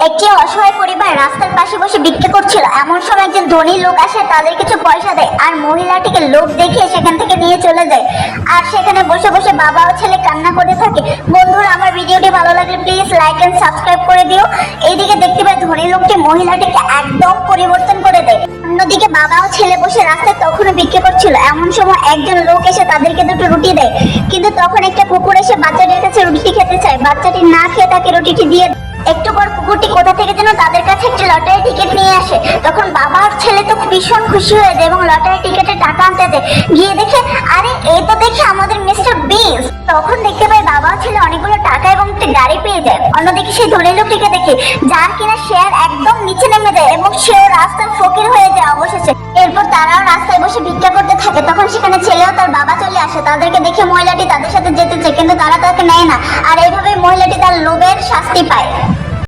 একটি অসহায় পরিবার রাস্তার পাশে বসে ভিক্ষা করছিল। এমন সময় একজন ধনী লোক আসে, তাদের কিছু পয়সা দেয় আর মহিলাটিকে লোক দেখিয়ে সেখান থেকে নিয়ে চলে যায়। আর সেখানে বসে বসে বাবা ও ছেলে কান্না করতে থাকে। বন্ধুরা, আমার ভিডিওটি ভালো লাগলে প্লিজ লাইক এন্ড সাবস্ক্রাইব করে দিও। এইদিকে দেখতে পাই ধনী লোকটি মহিলাটিকে একদম পরিবর্তন করে দেয়। অন্যদিকে বাবা ও ছেলে বসে রাস্তায় তখনও ভিক্ষা করছিল। এমন সময় একজন লোক এসে তাদেরকে দুটো রুটি দেয়, কিন্তু তখন একটা কুকুর এসে বাচ্চাটির কাছে রুটিটি খেতে চায়। বাচ্চাটি না খেয়ে তাকে রুটিটি দিয়ে একটু পর কুকুরটি কোথা থেকে যেন তাদের কাছে একটি লটারি টিকিট নিয়ে আসে। তখন বাবা আর ছেলে তো ভীষণ খুশি হয়ে যায় এবং লটারি টিকিটের টাকা আনতে যায়। গিয়ে দেখে, আরে এই তো দেখে আমাদের মিস্টার বিনস। তখন দেখতে পাই বাবা ও ছেলে অনেকগুলো টাকা এবং একটি গাড়ি পেয়ে যায়। অন্যদিকে সেই ধনী লোকটিকে দেখে, যার কিনা শেয়ার একদম নিচে নেমে যায় এবং সেও রাস্তার ফকির হয়ে যায় অবশেষে। এরপর তারাও রাস্তায় বসে ভিক্ষা করতে থাকে। তখন সেখানে ছেলেও তার বাবা চলে আসে। তাদেরকে দেখে মহিলাটি তাদের সাথে যেতে চায়, কিন্তু তারা তাকে নেয় না। আর এইভাবে মহিলাটি তার লোভের শাস্তি পায়।